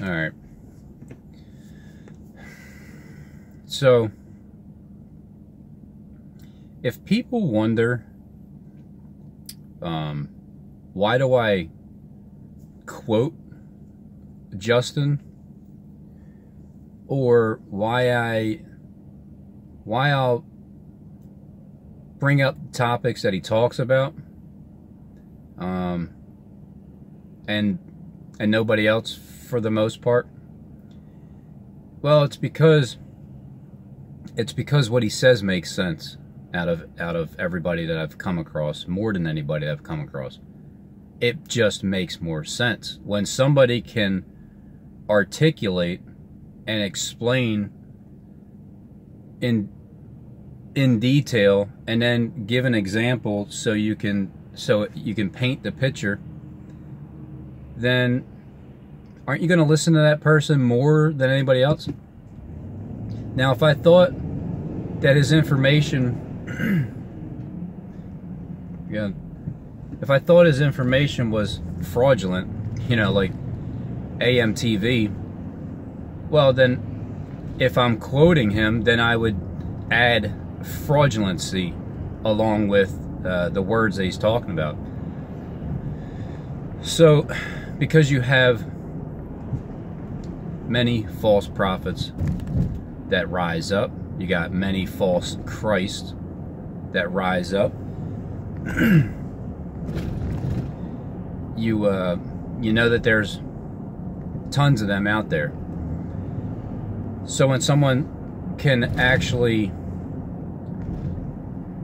All right. So, if people wonder, why do I quote Justin, or why I'll bring up topics that he talks about, and nobody else for the most part, well, it's because what he says makes sense out of everybody that I've come across, more than anybody that I've come across. It just makes more sense when somebody can articulate and explain in detail, and then give an example so you can paint the picture. Then aren't you going to listen to that person more than anybody else? Now, if I thought that his information if I thought his information was fraudulent, like AMTV, well, then if I'm quoting him, then I would add fraudulency along with the words that he's talking about. So, because you have many false prophets that rise up, you got many false Christs that rise up, you know that there's tons of them out there. So when someone can actually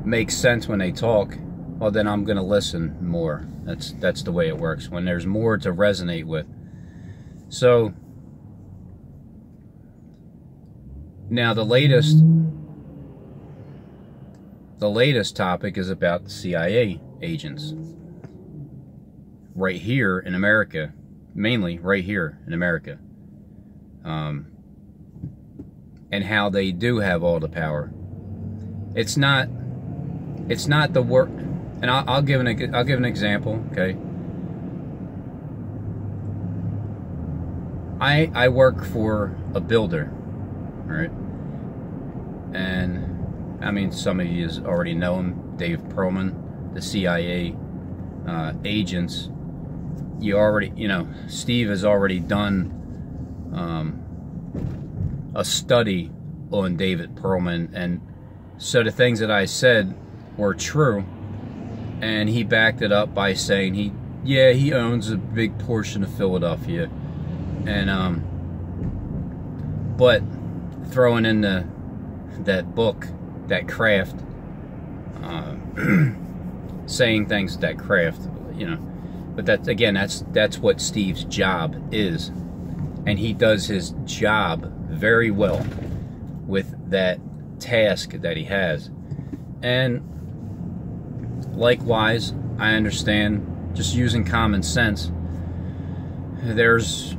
make sense when they talk, well, then I'm going to listen more. That's the way it works, when there's more to resonate with. So now the latest topic is about the CIA agents right here in America, mainly right here in America, and how they do have all the power. It's not the work, and I'll give an example. Okay, I work for a builder, all right, and I mean, some of you already know him, Dave Perlman, the CIA agents. Steve has already done a study on David Perlman, and so the things that I said were true, and he backed it up by saying he owns a big portion of Philadelphia, and but throwing in that book, that craft, saying things that craft, but that's what Steve's job is, and he does his job very well with that task that he has. And likewise, I understand, just using common sense, there's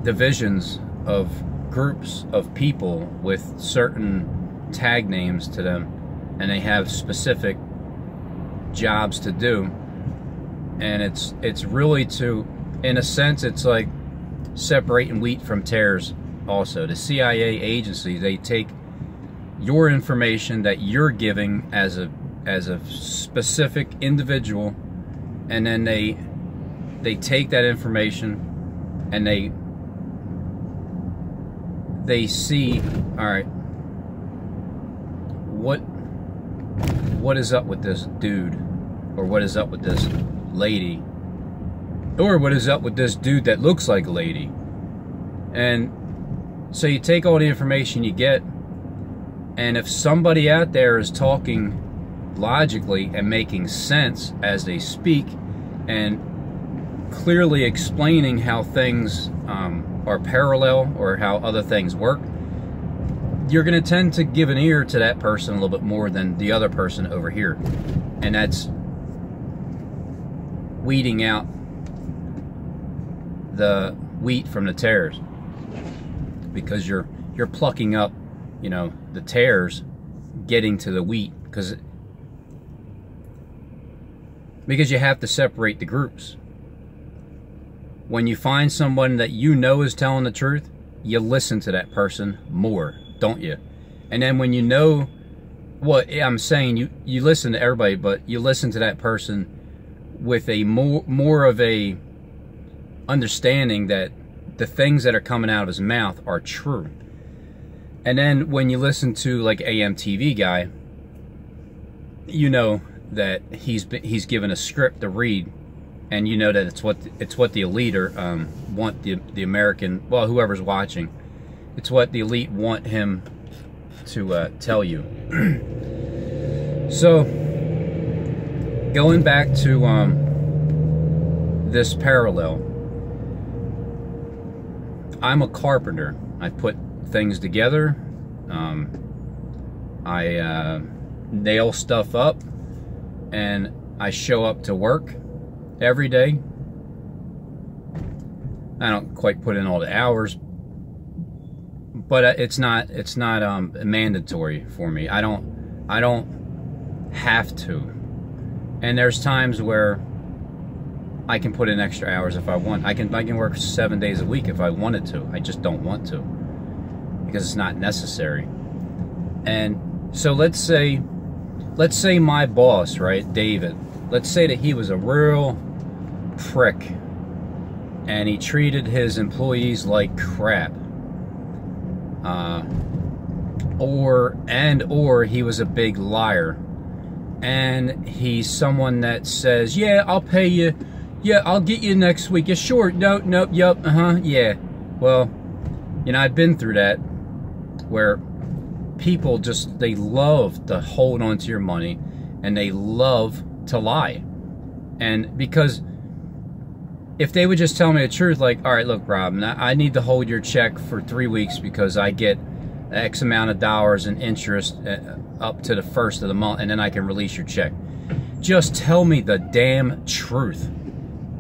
divisions of groups of people with certain tag names to them, and they have specific jobs to do, and it's really to, in a sense, it's like separating wheat from tares. Also, the CIA agency, they take your information that you're giving as a specific individual, and then they take that information and they see, all right, what is up with this dude, or what is up with this lady, or what is up with this dude that looks like a lady. And so you take all the information you get, and if somebody out there is talking logically and making sense as they speak, and clearly explaining how things are parallel, or how other things work, you're going to tend to give an ear to that person a little bit more than the other person over here. And that's weeding out the wheat from the tares, because you're plucking up, the tares, getting to the wheat, because you have to separate the groups. when you find someone that you know is telling the truth, you listen to that person more, don't you? And then when you know what I'm saying, you listen to everybody, but you listen to that person with a more of a understanding that the things that are coming out of his mouth are true. And then when you listen to like AMTV guy, you know that he's given a script to read, and you know that it's what the elite want the American, well, whoever's watching, it's what the elite want him to tell you. So going back to this parallel, I'm a carpenter. I put things together. I nail stuff up, and I show up to work every day. I don't quite put in all the hours, but it's not mandatory for me. I don't have to. And there's times where I can put in extra hours if I want. I can work 7 days a week if I wanted to. I just don't want to, because it's not necessary. And so let's say my boss, right, David, let's say that he was a real prick and he treated his employees like crap, or he was a big liar, and he's someone that says, yeah, I'll pay you, yeah, I'll get you next week, yeah, sure, no, nope, yep, yeah. Well, you know, I've been through that, where people just, they love to hold on to your money, and they love to lie. And because if they would just tell me the truth, like, all right, look, Rob, I need to hold your check for 3 weeks because I get X amount of dollars in interest up to the first of the month, and then I can release your check. Just tell me the damn truth,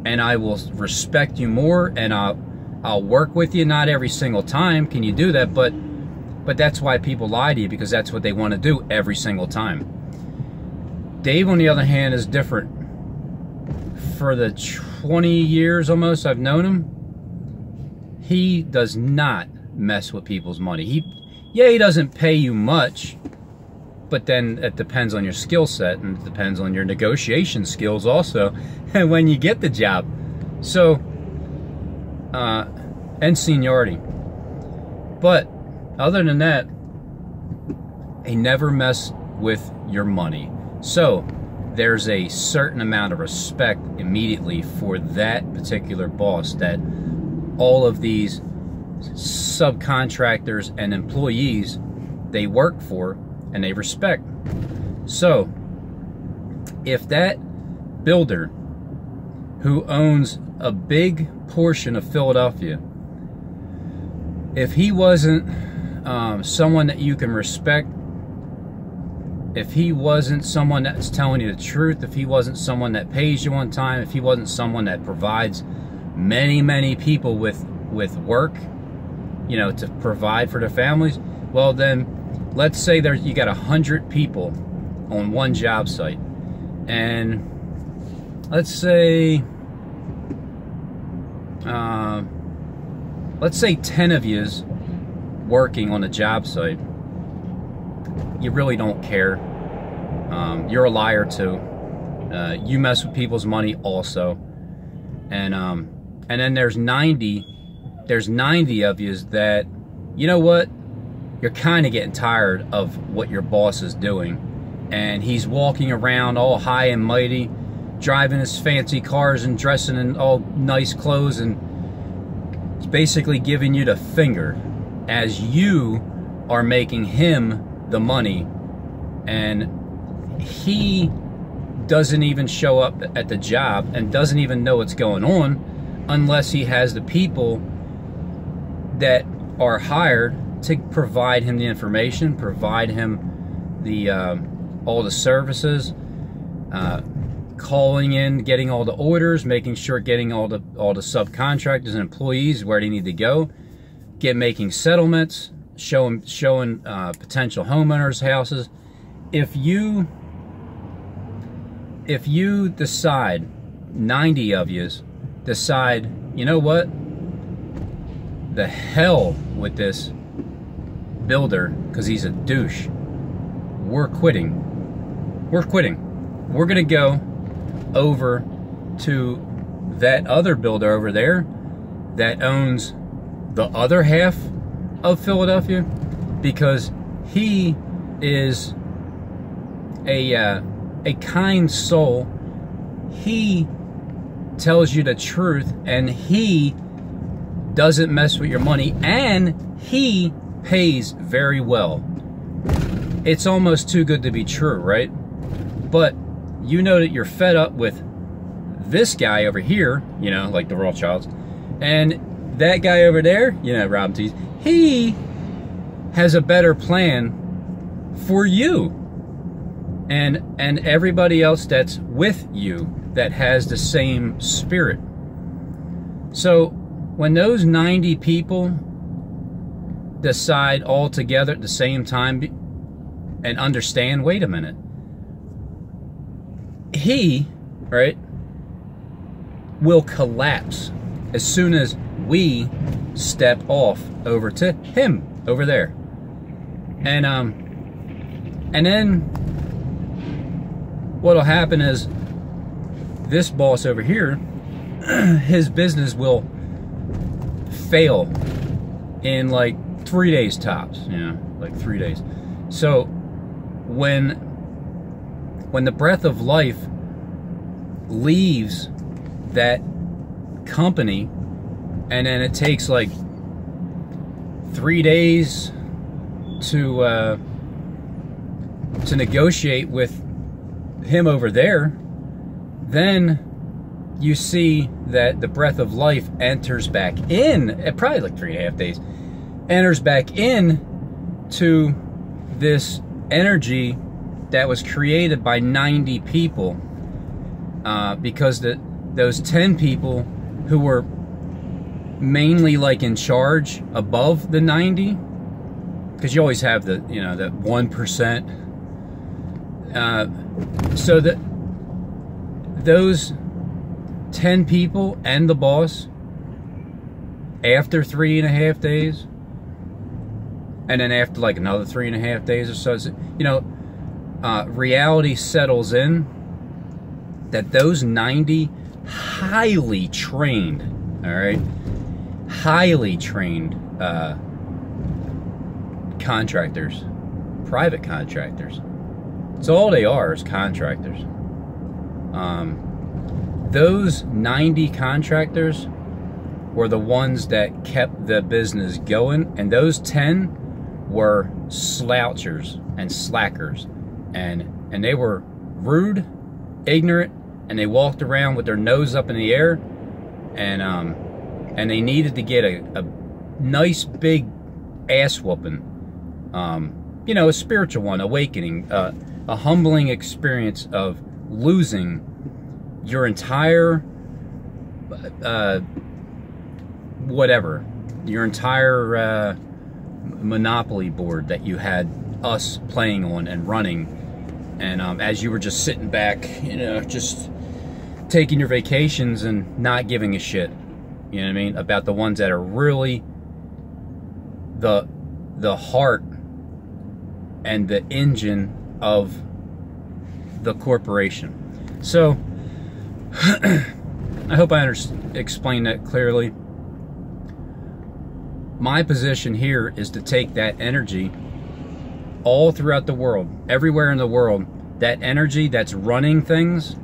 and I will respect you more, and I'll work with you. Not every single time can you do that, but that's why people lie to you, because that's what they want to do every single time. Dave, on the other hand, is different. For the 20 years almost I've known him, he does not mess with people's money. He doesn't pay you much, but then it depends on your skill set, and it depends on your negotiation skills also, and when you get the job. So, and seniority. But other than that, he never messed with your money. So there's a certain amount of respect immediately for that particular boss that all of these subcontractors and employees, they work for and they respect. So if that builder who owns a big portion of Philadelphia, if he wasn't someone that you can respect, if he wasn't someone that's telling you the truth, if he wasn't someone that pays you on time, if he wasn't someone that provides many people with work, you know, to provide for their families, well then, let's say you got 100 people on one job site, and let's say 10 of yous working on a job site. You really don't care. You're a liar too. You mess with people's money also. And then there's 90 of yous that, you know what, you're kind of getting tired of what your boss is doing, and he's walking around all high and mighty, driving his fancy cars and dressing in all nice clothes, and he's basically giving you the finger as you are making him the money, and he doesn't even show up at the job and doesn't even know what's going on unless he has the people that are hired to provide him the information, provide him the all the services, calling in, getting all the orders, making sure getting all the subcontractors and employees where they need to go, making settlements, showing potential homeowners houses. If you decide, 90 of you decide you know what? The hell with this builder, because he's a douche. We're quitting. We're quitting. We're gonna go over to that other builder over there that owns the other half of Philadelphia, because he is a kind soul. He tells you the truth, and he doesn't mess with your money, and he pays very well. It's almost too good to be true, right? But you know that you're fed up with this guy over here, you know, like the Rothschilds, and that guy over there, you know, Rob T's, he has a better plan for you and everybody else that's with you that has the same spirit. So when those 90 people decide all together at the same time and understand, wait a minute, he, right, will collapse as soon as we step off over to him over there. And then what'll happen is this boss over here, his business will fail in like 3 days tops, you know, like 3 days. So when the breath of life leaves that company, and then it takes like 3 days to negotiate with him over there, then you see that the breath of life enters back in at probably like 3.5 days, enters back in to this energy that was created by 90 people, because those 10 people who were mainly like in charge above the 90, because you always have the, you know, that 1%, so that those 10 people and the boss, after 3.5 days, and then after like another 3.5 days or so, you know, reality settles in that those 90 highly trained, all right, highly trained contractors, private contractors. It's all they are, is contractors. Those 90 contractors were the ones that kept the business going, and those 10 were slouchers and slackers, and they were rude, ignorant, and they walked around with their nose up in the air, and they needed to get a nice big ass whooping, you know, a spiritual one, awakening, a humbling experience of losing your entire whatever, your entire monopoly board that you had us playing on and running, and as you were just sitting back, you know, just taking your vacations and not giving a shit, you know what I mean, about the ones that are really the heart and the engine of the corporation. So I hope I explained that clearly. My position here is to take that energy all throughout the world, everywhere in the world, that energy that's running things,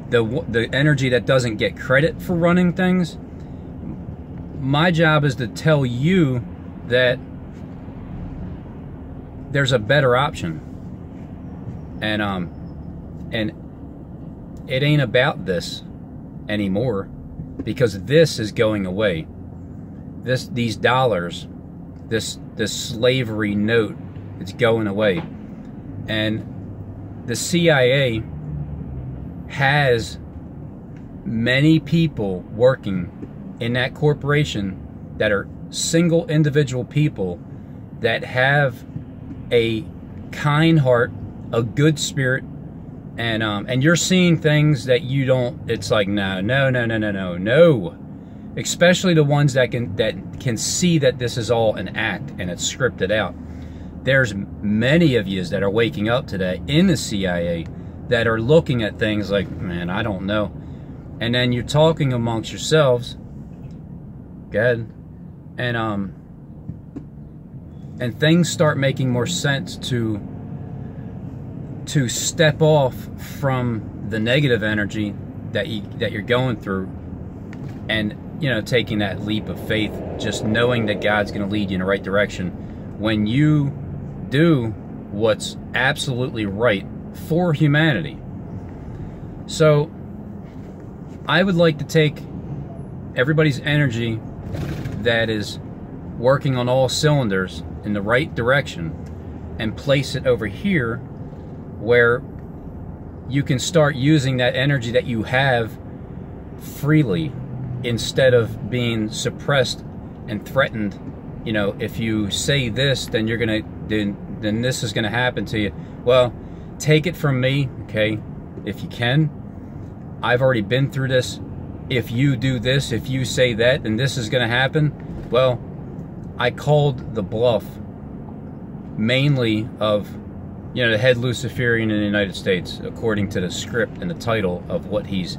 the energy that doesn't get credit for running things. My job is to tell you that there's a better option, and it ain't about this anymore, because this is going away. These dollars, this slavery note, it's going away. And the CIA has many people working in that corporation that are single individual people that have a kind heart, a good spirit, and you're seeing things that you don't. It's like no, especially the ones that can see that this is all an act and it's scripted out. There's many of you that are waking up today in the CIA that are looking at things like, man, I don't know. And then you're talking amongst yourselves. Go ahead. And things start making more sense to step off from the negative energy that you're going through, and taking that leap of faith, just knowing that God's going to lead you in the right direction when you do what's absolutely right for humanity. So I would like to take everybody's energy that is working on all cylinders in the right direction and place it over here where you can start using that energy that you have freely, instead of being suppressed and threatened. If you say this, then you're gonna then this is gonna happen to you. Well, take it from me, okay, if you can. I've already been through this. If you do this, if you say that, then this is gonna happen. Well, I called the bluff mainly of the head Luciferian in the United States, according to the script and the title of what he's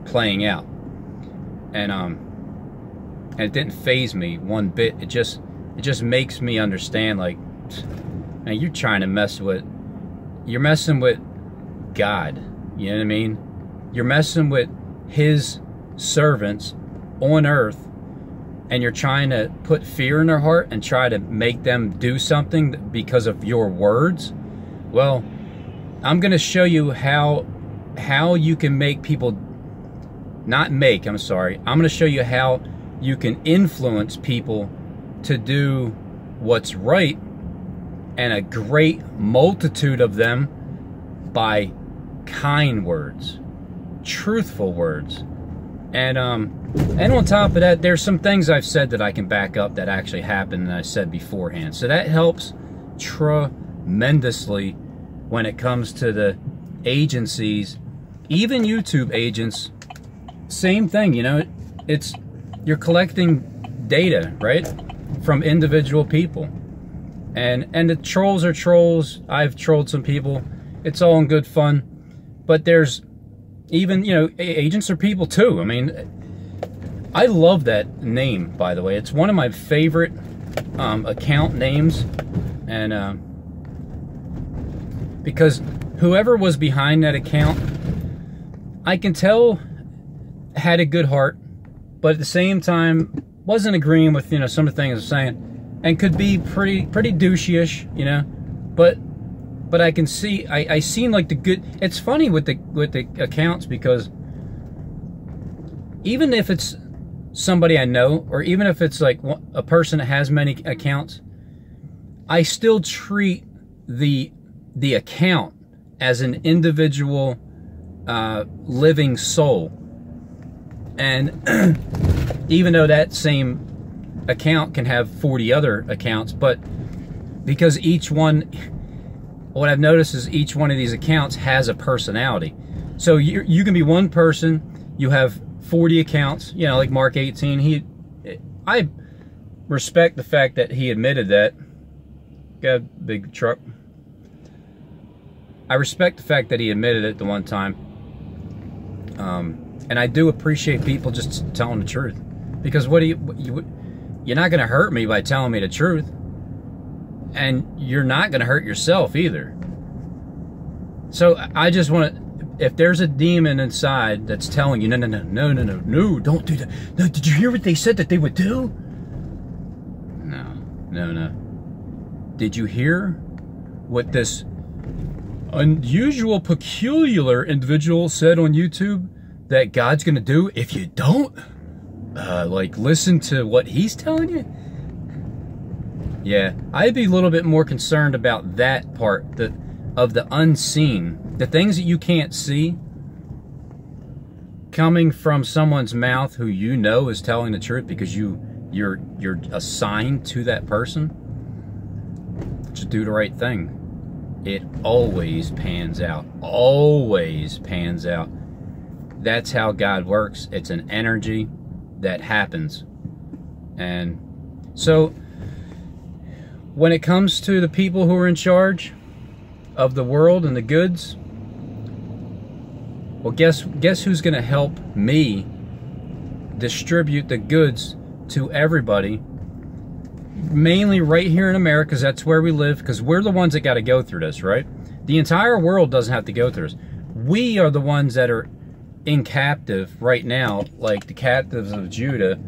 playing out. And it didn't faze me one bit. It just makes me understand, like, man, you're messing with God. You know what I mean? You're messing with his servants on earth, and you're trying to put fear in their heart and try to make them do something because of your words. Well, I'm going to show you how you can make people, I'm going to show you how you can influence people to do what's right, and a great multitude of them by kind words, truthful words. And on top of that, there's some things I've said that I can back up that actually happened and I said beforehand. So that helps tremendously when it comes to the agencies, even YouTube agents. Same thing, you're collecting data, right, from individual people, and the trolls are trolls. I've trolled some people. It's all in good fun, but there's even agents are people too. I mean, I love that name, by the way. It's one of my favorite account names, and because whoever was behind that account, I can tell had a good heart, but at the same time wasn't agreeing with some of the things I'm saying, and could be pretty douchey-ish, but I can see I seen like the good. It's funny with the accounts, because even if it's somebody I know, or even if it's like a person that has many accounts, I still treat the account as an individual living soul. And even though that same account can have 40 other accounts, but because each one, what I've noticed is each one of these accounts has a personality. So you can be one person, you have 40 accounts, like Mark 18. I respect the fact that he admitted that. Got a big truck. I respect the fact that he admitted it the one time. And I do appreciate people just telling the truth, because you're not going to hurt me by telling me the truth, and you're not going to hurt yourself either. So I just want to, if there's a demon inside that's telling you, no, don't do that. No, did you hear what they said that they would do? No. Did you hear what this unusual, peculiar individual said on YouTube that God's gonna do if you don't like listen to what he's telling you? Yeah, I'd be a little bit more concerned about that part, of the unseen, the things that you can't see, coming from someone's mouth who is telling the truth, because you're assigned to that person. Just do the right thing. It always pans out. Always pans out. That's how God works. It's an energy. that happens. And so when it comes to the people who are in charge of the world and the goods, well, guess who's going to help me distribute the goods to everybody, mainly right here in America, because that's where we live, because we're the ones that got to go through this, right? The entire world doesn't have to go through this. We are the ones that are in captive right now, like the captives of Judah,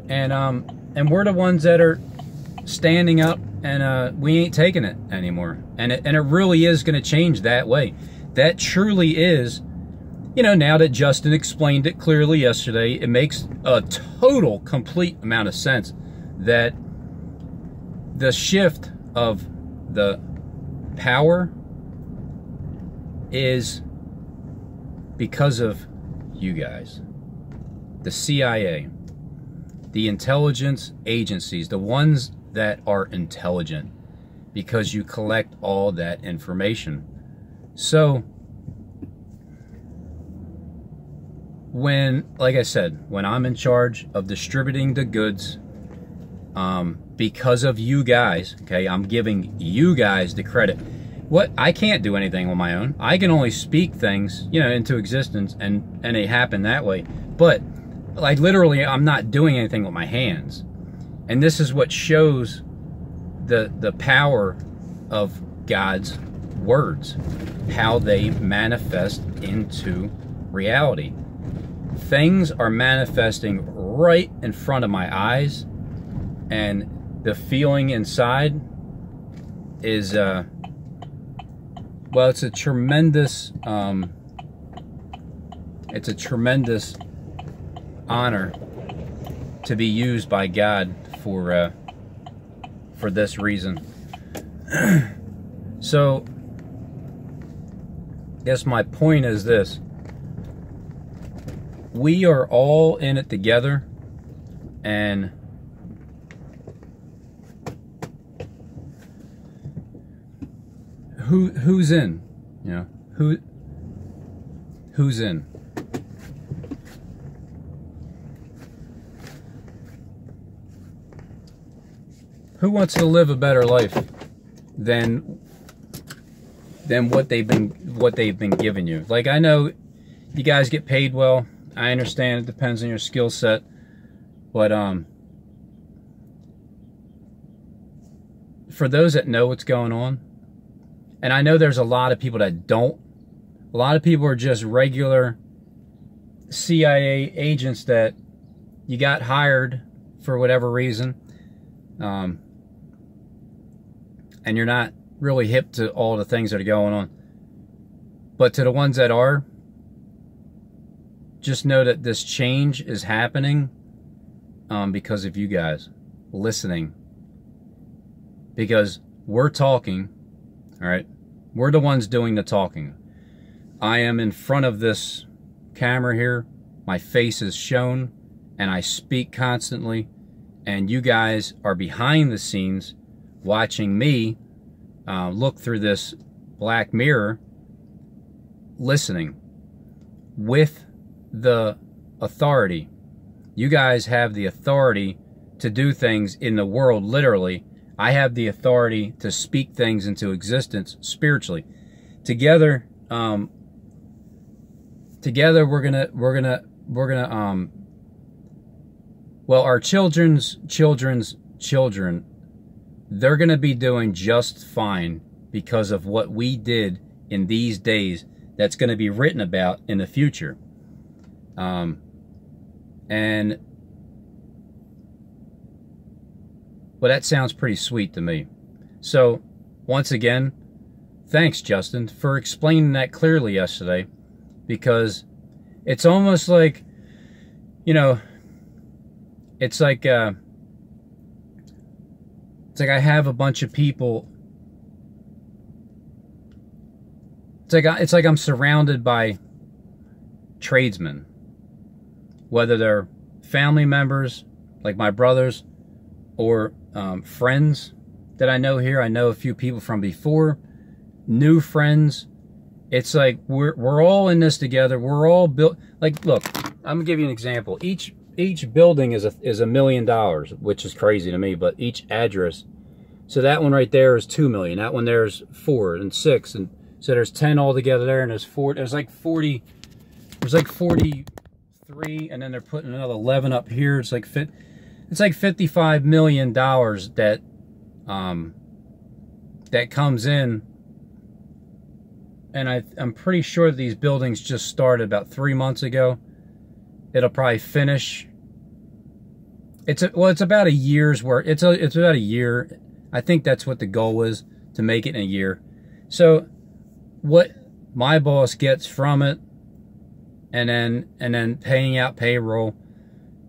and we're the ones that are standing up, and we ain't taking it anymore. And it really is going to change that way. That truly is, you know, now that Justin explained it clearly yesterday, it makes a total, complete amount of sense that the shift of the power is because of you guys. The CIA, the intelligence agencies, the ones that are intelligent, because you collect all that information. So when, like I said, when I'm in charge of distributing the goods, because of you guys, okay, I'm giving you guys the credit. What, I can't do anything on my own. I can only speak things, you know, into existence, and they happen that way. But like literally, I'm not doing anything with my hands. And this is what shows the power of God's words, how they manifest into reality. Things are manifesting right in front of my eyes, and the feeling inside is, well, it's a tremendous honor to be used by God for this reason. So, I guess my point is this: we are all in it together, and who's in? You know, who's in? Who wants to live a better life than what they've been giving you? Like, I know you guys get paid well. I understand it depends on your skill set, but for those that know what's going on, and I know there's a lot of people that don't. A lot of people are just regular CIA agents that you got hired for whatever reason, and you're not really hip to all the things that are going on. But to the ones that are, just know that this change is happening because of you guys listening. Because we're talking, all right? We're the ones doing the talking. I am in front of this camera here. My face is shown, and I speak constantly. And you guys are behind the scenes watching me look through this black mirror, listening with the authority. You guys have the authority to do things in the world, literally. I have the authority to speak things into existence spiritually. Together, we're gonna well, our children's children, they're gonna be doing just fine because of what we did in these days. That's gonna be written about in the future. And well, that sounds pretty sweet to me. So, once again, thanks, Justin, for explaining that clearly yesterday, because it's almost like, you know, it's like I have a bunch of people. It's like I'm surrounded by tradesmen, whether they're family members, like my brothers, or friends that I know here. I know a few people from before, new friends. It's like we're all in this together. We're all built. Like, look, I'm gonna give you an example. each building is $1 million, which is crazy to me, but each address. So that one right there is 2 million. That one there's 4 and 6, and so there's 10 altogether there, and there's 4. There's like 40. There's like 43, and then they're putting another 11 up here. It's like $55 million that that comes in, and I'm pretty sure that these buildings just started about 3 months ago. It'll probably finish. It's about a year's work. It's about a year. I think that's what the goal is, to make it in a year. So what my boss gets from it, and then paying out payroll,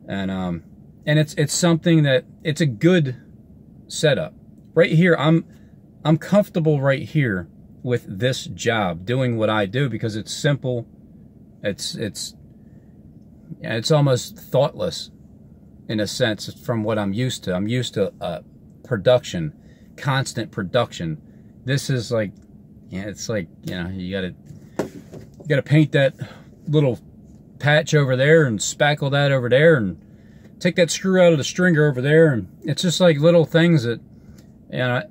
and it's something that it's a good setup. Right here, I'm comfortable right here with this job, doing what I do, because it's simple. It's almost thoughtless in a sense from what I'm used to. I'm used to production, constant production. This is like, yeah, it's like, you know, you gotta paint that little patch over there and spackle that over there and take that screw out of the stringer over there, and it's just like little things that, you know,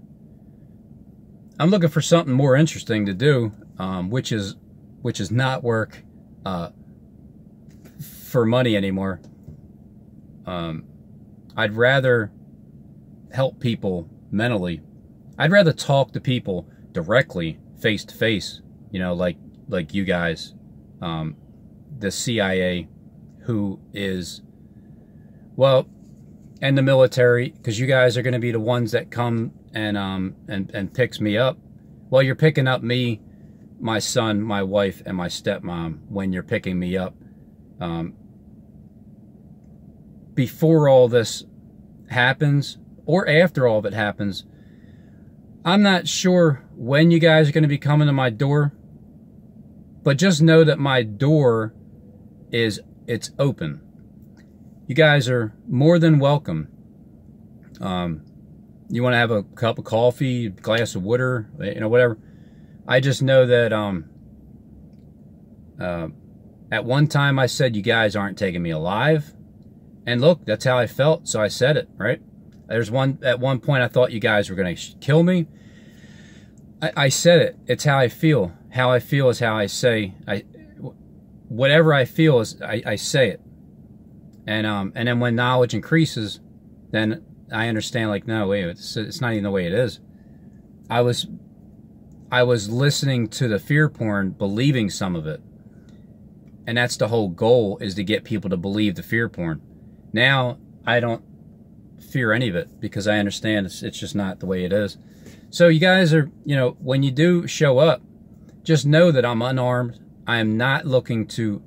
I'm looking for something more interesting to do, which is not work for money anymore. I'd rather help people mentally. I'd rather talk to people directly, face to face, you know, like you guys, the CIA, who is, well, and the military, because you guys are going to be the ones that come and picks me up. Well, you're picking up me, my son, my wife, and my stepmom when you're picking me up. Before all this happens, or after all of it happens, I'm not sure when you guys are going to be coming to my door, but just know that my door it's open. You guys are more than welcome. You want to have a cup of coffee, glass of water, you know, whatever. I just know that at one time I said you guys aren't taking me alive. And look, that's how I felt, so I said it, right? At one point I thought you guys were going to kill me. I said it. It's how I feel. How I feel is how I say. Whatever I feel is I say it. And then when knowledge increases, then I understand, like, no, wait, it's not even the way it is. I was listening to the fear porn, believing some of it. And that's the whole goal, is to get people to believe the fear porn. Now, I don't fear any of it, because I understand it's just not the way it is. So you guys are, you know, when you do show up, just know that I'm unarmed. I am not looking to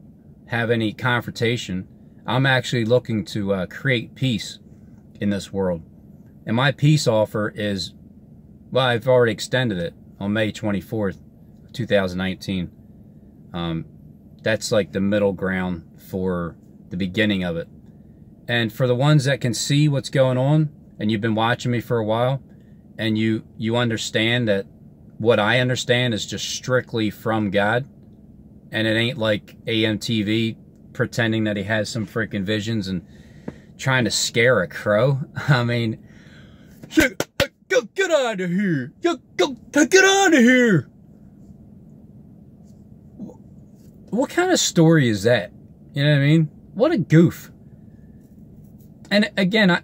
have any confrontation. I'm actually looking to create peace in this world. And my peace offer is, well, I've already extended it on May 24th, 2019. That's like the middle ground for the beginning of it. And for the ones that can see what's going on, and you've been watching me for a while, and you understand that what I understand is just strictly from God, and it ain't like AMTV pretending that he has some freaking visions and trying to scare a crow. I mean, go get out of here! Go get out of here! What kind of story is that? You know what I mean? What a goof. And again,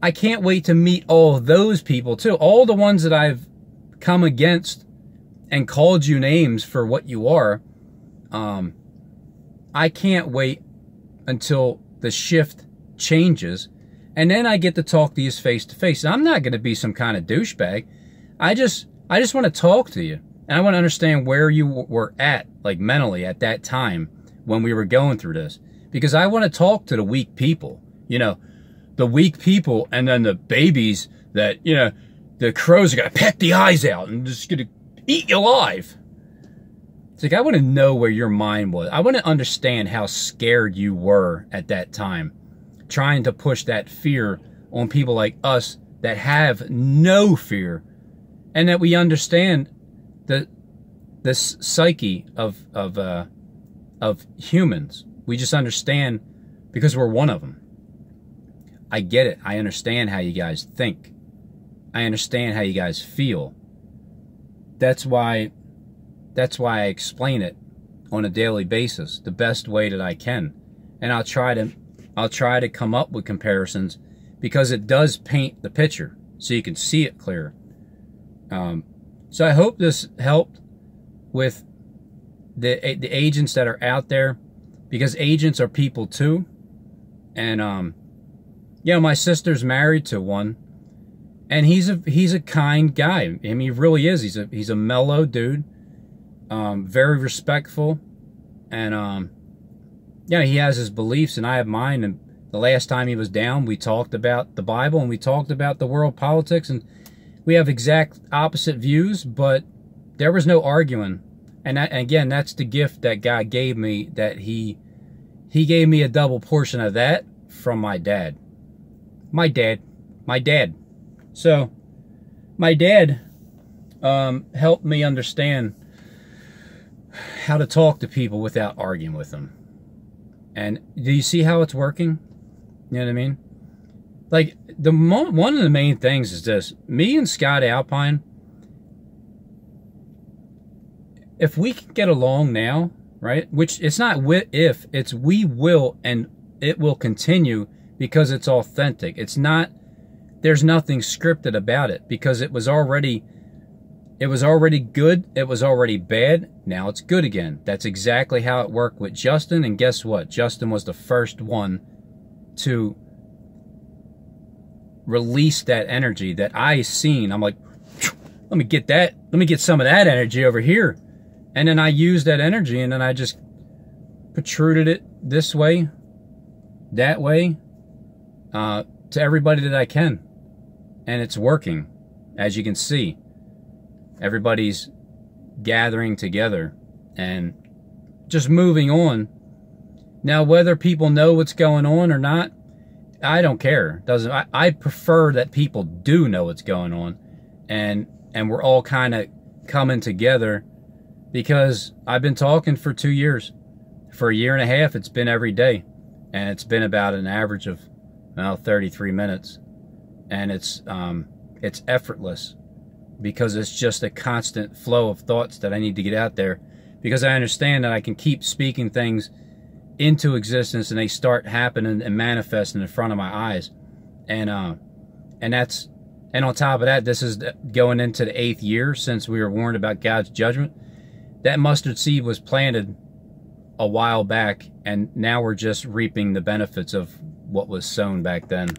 I can't wait to meet all those people too. All the ones that I've come against and called you names for what you are. I can't wait until the shift changes, and then I get to talk to you face to face. I'm not going to be some kind of douchebag. I just want to talk to you, and I want to understand where you were at, like mentally, at that time when we were going through this, because I want to talk to the weak people. You know, the weak people, and then the babies that, you know, the crows are going to peck the eyes out and just going to eat you alive. It's like, I want to know where your mind was. I want to understand how scared you were at that time, trying to push that fear on people like us that have no fear, and that we understand the psyche of humans. We just understand because we're one of them. I get it. I understand how you guys think. I understand how you guys feel. That's why I explain it on a daily basis, the best way that I can. And I'll try to come up with comparisons, because it does paint the picture so you can see it clearer. So I hope this helped with the agents that are out there, because agents are people too. And you know, my sister's married to one, and he's a kind guy. I mean, he really is. He's a mellow dude, very respectful, and yeah, he has his beliefs and I have mine. And the last time he was down, we talked about the Bible and we talked about the world politics, and we have exact opposite views, but there was no arguing. And again, that's the gift that God gave me, that he gave me a double portion of that from my dad. My dad. So, my dad helped me understand how to talk to people without arguing with them. And do you see how it's working? You know what I mean? Like, one of the main things is this. Me and Scott Alpine, if we can get along now, right? Which it's not if, it's we will, and it will continue, because it's authentic. It's not, there's nothing scripted about it, because it was already good, it was already bad, now it's good again. That's exactly how it worked with Justin, and guess what? Justin was the first one to release that energy that I seen. I'm like, let me get some of that energy over here. And then I used that energy, and then I just protruded it this way, that way, to everybody that I can. And it's working, as you can see. Everybody's gathering together and just moving on. Now, whether people know what's going on or not, I don't care. I prefer that people do know what's going on, and we're all kind of coming together, because I've been talking for 2 years. For a year and a half, it's been every day, and it's been about an average of 33 minutes, and it's effortless, because it's just a constant flow of thoughts that I need to get out there, because I understand that I can keep speaking things into existence and they start happening and manifesting in front of my eyes. And on top of that, this is going into the 8th year since we were warned about God's judgment. That mustard seed was planted a while back, and now we're just reaping the benefits of what was sown back then.